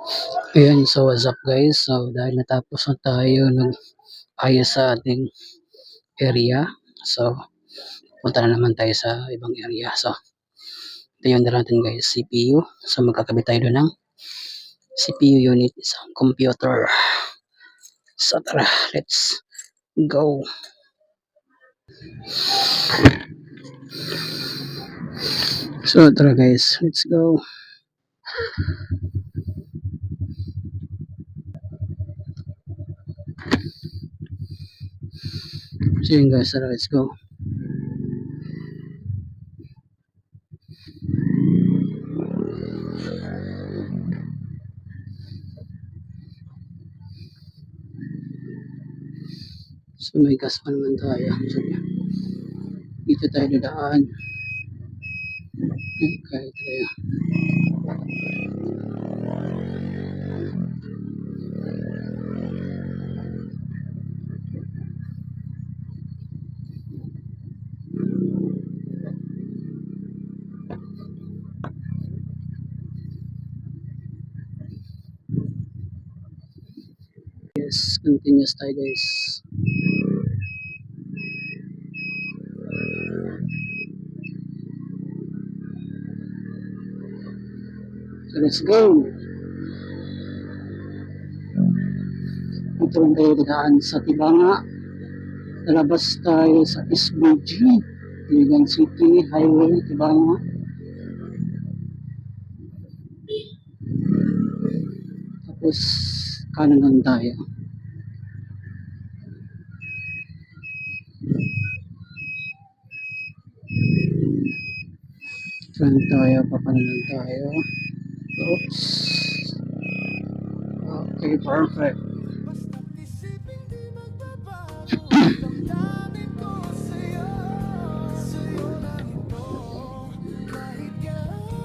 Ayan, so what's up guys? So dahil natapos na tayo ng ayos sa ating area, so punta na naman tayo sa ibang area. So ito yung dala natin guys, CPU. So magkakabit tayo doon ng CPU unit sa computer. So tara, let's go. So tara guys, let's go. So yun guys, tara let's go. So may gas pa naman tayo. So dito tayo dadaan. Kahit tayo. Yes, continuous tayo guys. So let's go. Ito lang tayo dadaan sa Tibanga. Lalabas tayo sa SBG, Iligan City Highway, Tibanga. Tapos kanan lang tayo. Kanan tayo, papanan lang tayo. Oops. Okay, perfect.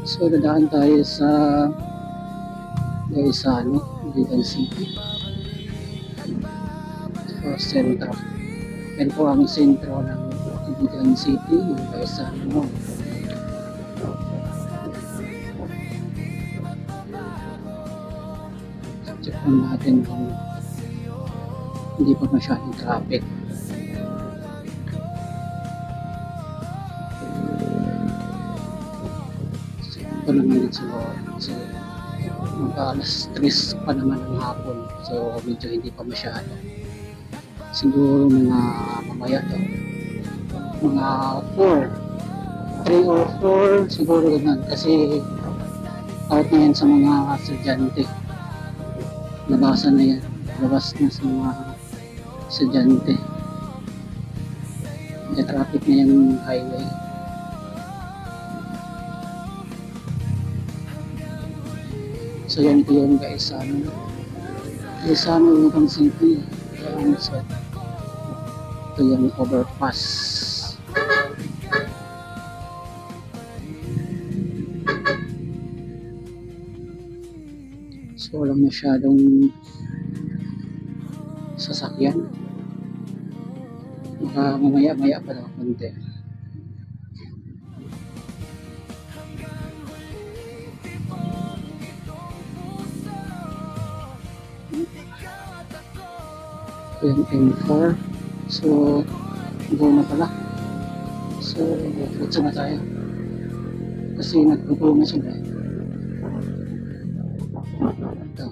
So dadaan tayo sa Gaisano, Iligan City. So sentro. Yan po ang sentro ng Iligan City, yung Gaisano. Check natin kung hindi pa masyadong traffic. Ito naman din siguro. So, mag-alas 3 pa naman ng hapon. So, medyo hindi pa masyado. Siguro mga mamaya daw. Mga 4. 3 or 4 siguro ganun. Kasi out na yan sa mga estudyante. Labasan na yan. Labas na sa mga estudyante. May traffic na yung highway. So yan ito yung Gaisano. Gaisano Iligan City. So, ito yung overpass. So walang masyadong sasakyan. Baka mamaya-maya pa daw konti. Yung M4. So go na pala. So futsa na tayo. Kasi nagpupo na sila. Ito.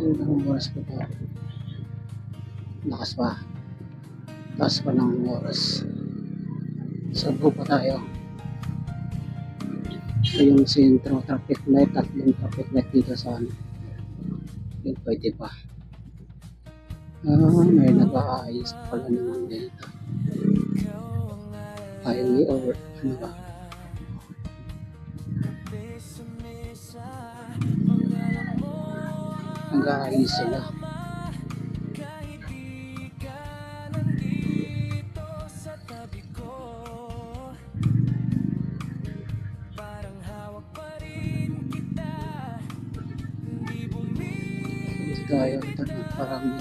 Ilang oras pa ba? Lakas pa. Taas pa ng oras. So go pa tayo. Ito yung sentro, traffic light, tatlong traffic light dito sa ano. Yung pwede pa. May nag-aayos pala naman dito. Highway or ano ba? Nag-aayos sila. Tayo parang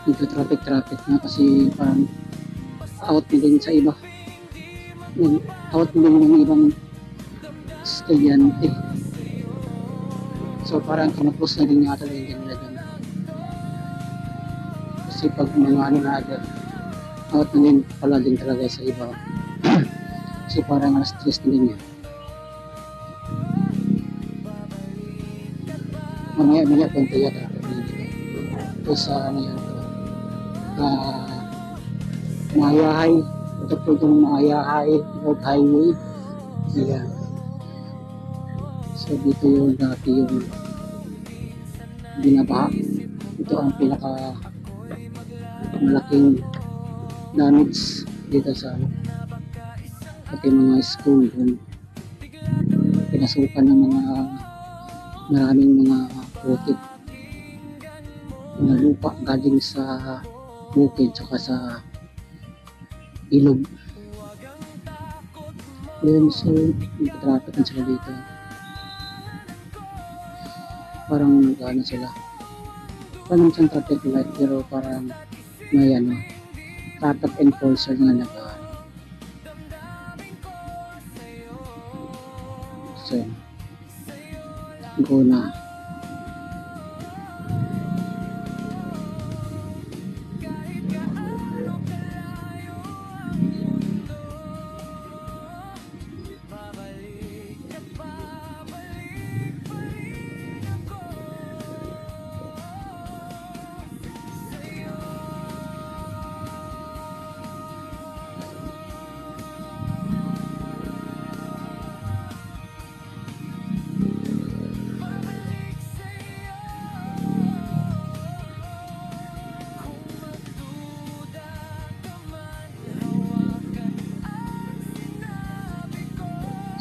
dito traffic na kasi parang out na din sa iba. Out na din ng ibang estudyante. So parang kinapos na din yata din nila doon. Kasi pag mga ano na agad, out na din pala din talaga sa iba. So parang stress na din yan. Mamaya punta yata ito sa ano yan ito. Maayahay. Ito po yung Maayahay Road Highway. Ayan. So dito yung dati yung binabaha. Ito ang pinaka malaking damage dito sa pati mga school dun. Pinasukan ng mga maraming mga putik na lupa galing sa bukid tsaka sa ilog. Yun, so nagtatrapikan sila dito. Parang nag-ano sila. Parang siyang traffic light pero parang may ano, traffic enforcer nga nag-ano. So, go na.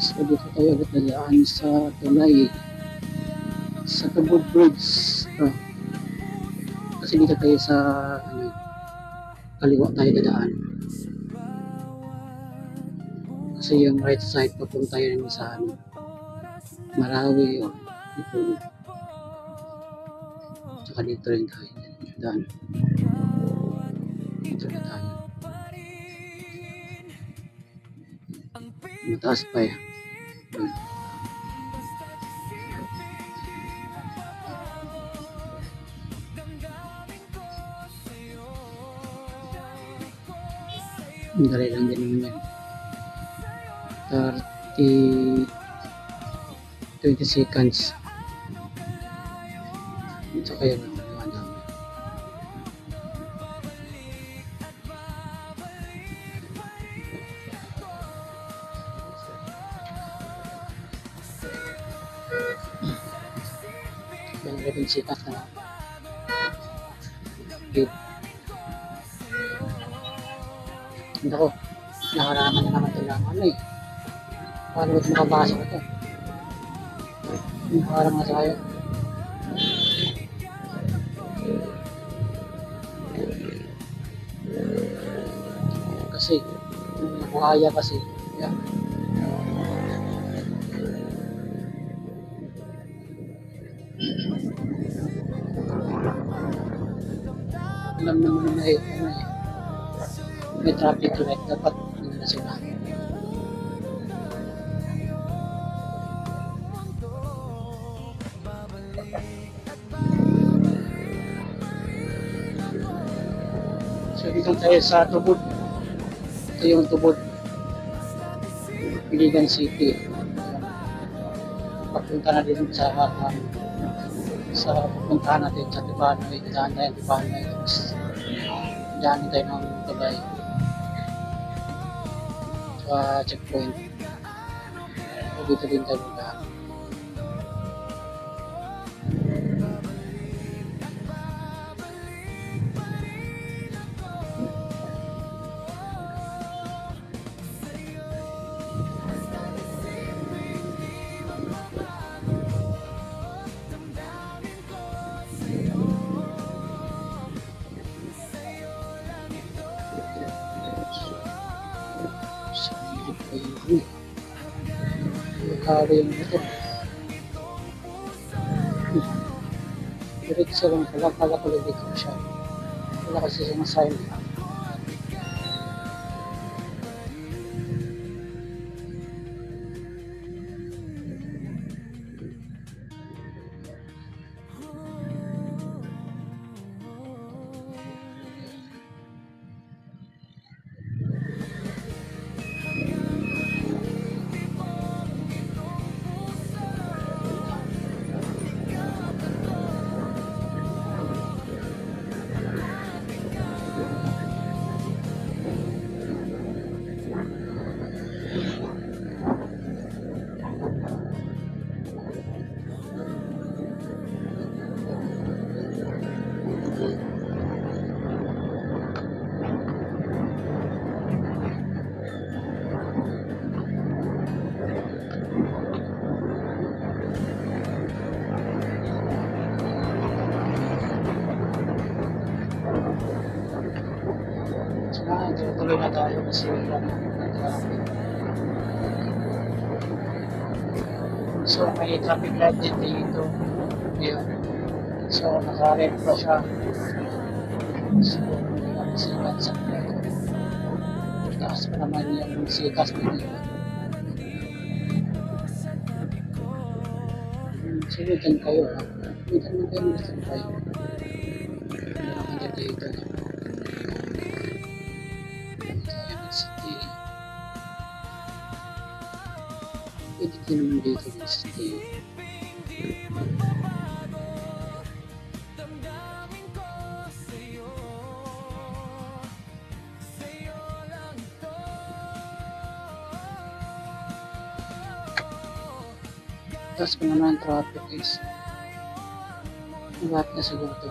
So dito tayo agad dadaan sa tulay sa Tubod Bridge. Kasi dito tayo sa ano, kaliwa tayo dadaan. Kasi yung right side papunta yun sa ano, Marawi o dito. Tsaka dito rin tayo dadaan. Dito na tayo. Mataas pa yan. Dali lang din naman yan. 20 seconds. Ito kaya naman yung dami. Yung 11 seconds na lang. Okay. Hindi ko, nakaraman na naman ito lang ano eh. Paano ito makabasa ko ito? Nakaram na tayo. Kasi, buhaya kasi. Yeah. Alam naman na ano eh. May traffic light, dapat ano na sila. So dito tayo sa Tubod. Ito yung Tubod, Iligan City. Papunta na din sa pupuntahan natin sa Tibanoy. Daan tayo Tibanoy. Daan tayo ng tulay sa checkpoint. So dito din tayo magdaan. Kari yung ito. Diretso lang pala ko lang dito siya. Wala kasi sumasign. Kasi wala ng traffic. So may traffic light din dito. Ayan. So naka-red pa siya. So hindi kami sikat sa dito. Taas pa naman yung sikas na dito. Sunudan kayo ha. Sunudan mo kayo gusto kayo. Hindi naman dyan dito. Ayan City. Pwede din naman dito yung City. Tapos kung naman ang traffic is malapit na siguro ito.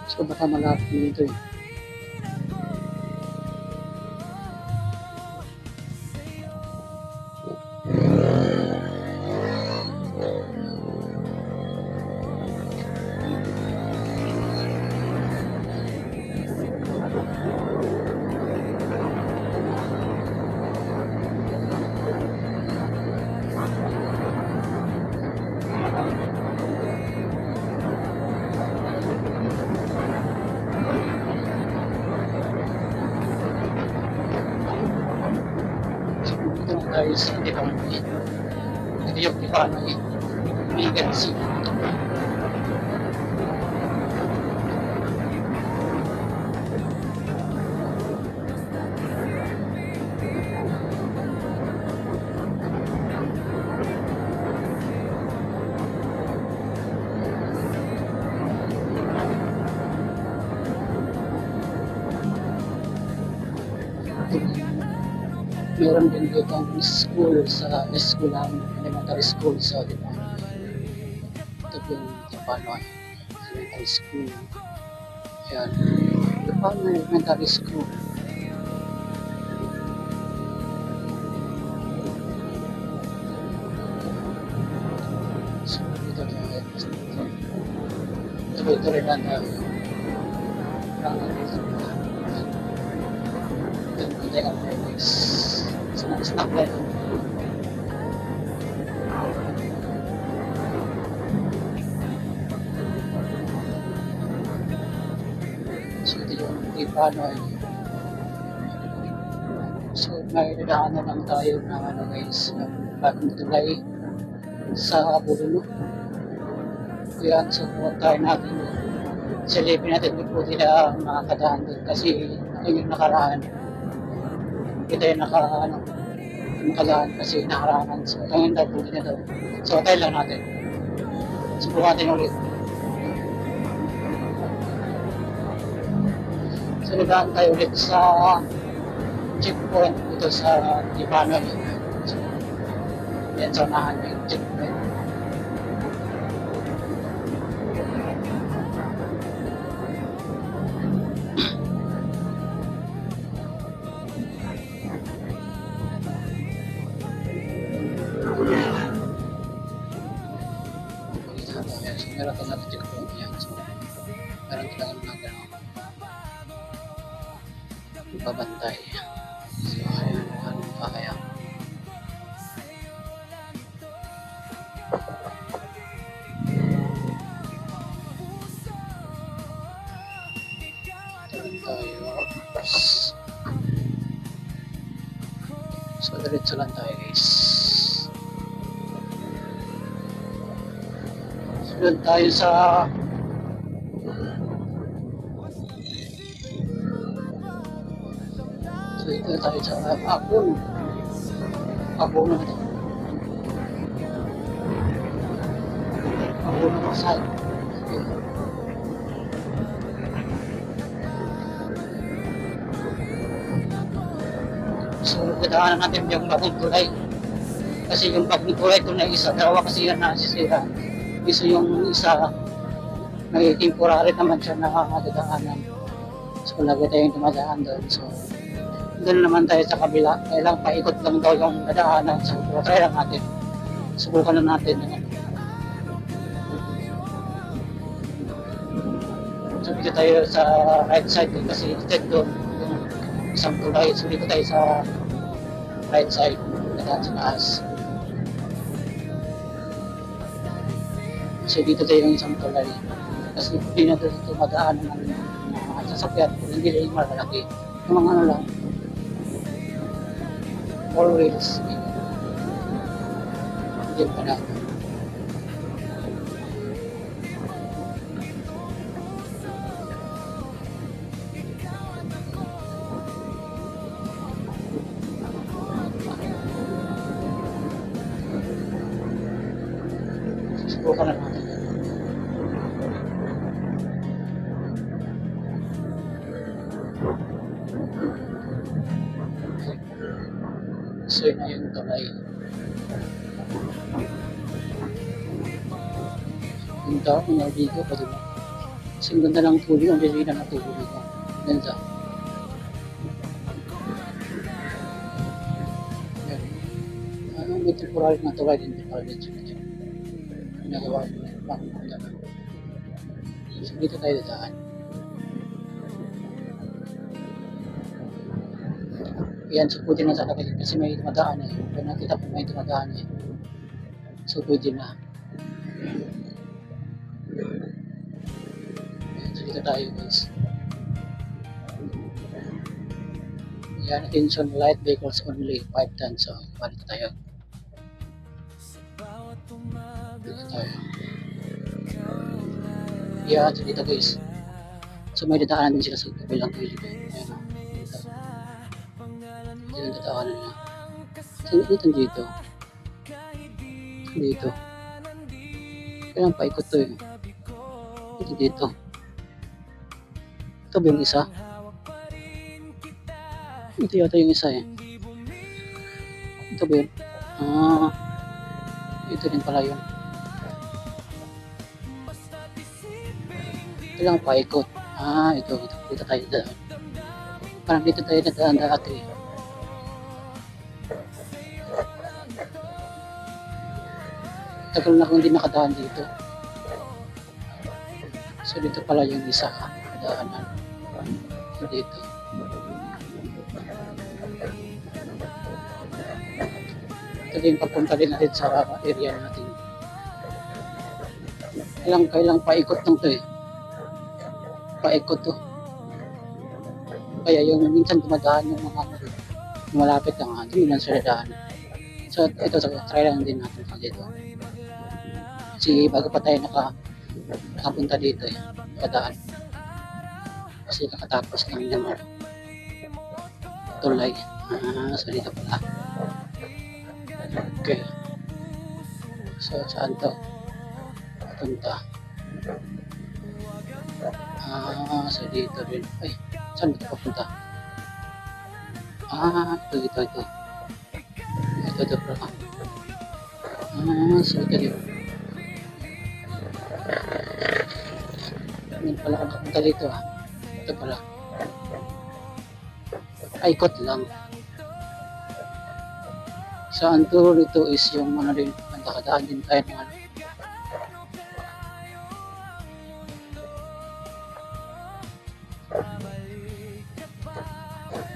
So baka malapit na ito eh. Guys, hindi pa mali. Hindi yung iba na emergency. Meron din dito ang school sa eskwelahan, elementary school sa diba? Ito po yung Tapanuan Elementary School. Ayan, Tapanuan Elementary School. So, dito tayo. Tuloy-tuloy lang tayo. Teka tayo guys. Snack lang. So ito yung Tapanuan. So may dadaanan lang tayo ng ano guys, bagong tulay sa Bulunok. Kaya so tayo natin silipin natin kung po nila makakadaan doon kasi yung nakaraan kita yung nakalaan kasi nakaraan. So ngayon daw po nila daw. So tayo lang natin. Subukan natin ulit. So nagaan tayo ulit sa checkpoint dito sa Tapanuan. So yan sa unahan yung checkpoint. Meron talaga checkpoint yan. So meron talaga mga babantay. So ayan, ano pa kaya? So diretso lang tayo guys. Sunod tayo sa so ito tayo sa Apon na ito. Apon na masal. So dadaanan natin yung bagong tulay. Kasi yung bagong tulay ito na isa, dalawa kasi yan nasisira. Isa yung isa may temporary naman siya na dadaanan. So lagi tayong dumadaan doon. So doon naman tayo sa kabila. Kailang paikot lang daw yung dadaanan. So try lang natin. Subukan lang natin. So dito dito tayo sa right side kasi instead doon yung isang tulay. So dito tayo sa right side. Dadaan sa taas. So dito tayo yung isang tulay. Kasi hindi na dito madaan ng mga sasakyan. Hindi na yung malaki. Yung mga ano lang. Four wheels. Hindi pa na. Subukan na natin. So yun na yung tulay. Yung tao, kung naligo pa diba? Kasi ang ganda ng tubig, ang lilina ng tubig ko. Ganda. Yan. May temporary na tulay din para dito dito. Nagawa ko na yung pangkunda. So dito tayo dadaan. Yan, so pwede na talaga yun kasi may dumadaan eh. Kung nakita po may dumadaan eh. So pwede na. Yan, so dito tayo guys. Yan, attention light vehicles only 5 tons. So, dito tayo. Dito tayo. Yan, so dito guys. So may dadaanan din sila sa kabilang gilid. Ayan o. Dito yung dadaanan nila. So dito dito. Dito. Kailangan paikot to eh. Dito dito. Ito ba yung isa? Ito yata yung isa eh. Ito ba yun? Ito din pala yun. Kailangan paikot. Ito. Dito tayo daan. Parang dito tayo nadaan dati. Tagal na akong hindi nakadaan dito. So dito pala yung isa. Daanan. So dito. Ito din papunta din natin sa area natin. Kailang paikot lang to eh. Paikot to. Kaya yung minsan dumadaan yung mga malapit lang hindi lang sila daan. So ito, try lang din natin dito. Kasi bago pa tayo nakapunta dito eh, nakadaan. Kasi nakatapos lang naman. Tulay. So dito pala. Okay. So saan to? Punta. So dito rin. Ay, saan dito papunta? Ito. Ito pala. So ito dito. Hindi pala ako napunta dito Ito pala. Ikot lang. So ang turo nito is yung ano din, nakadaan din tayo ng ano.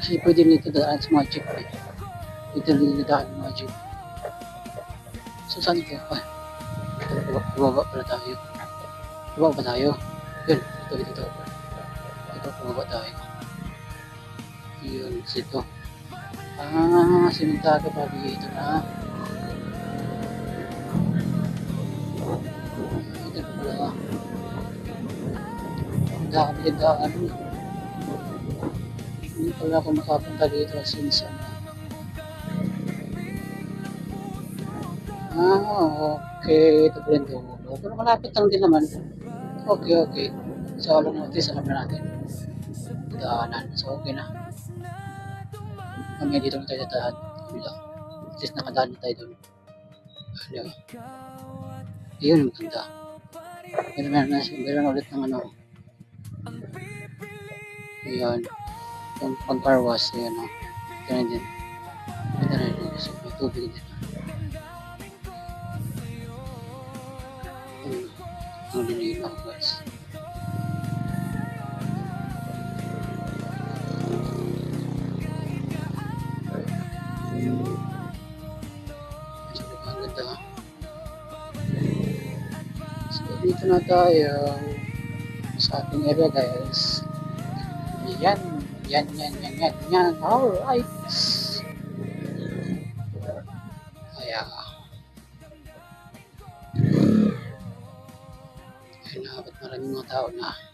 Kasi pwede nito daan sa mga jeep eh. Pwede nito daan sa mga jeep. So saan ito? Bumaba pala tayo. Bumaba ba tayo? Yun, ito. Ito, bumaba tayo. Yun, ito. Simentado pa dito na. Ito pala. Ang daan. Hindi pala ako makapunta dito since okay. Ito pala yung dulo. Pero malapit lang din naman. Okay. So, alam notice, alam na natin. Daanan. So, okay na. Kami dito na tayo daan. At least nakadaan na tayo doon. Yun yung maganda. Meron ulit ng ano. Ayan. Yung pag-car wash. Ayan o. Ito na din. Kasi may tubig din. Ang lilinaw guys. dito na tayo sa ating area guys. Yan, yan. Alright. Ayan. Ayun na, ba't maraming mga tao na.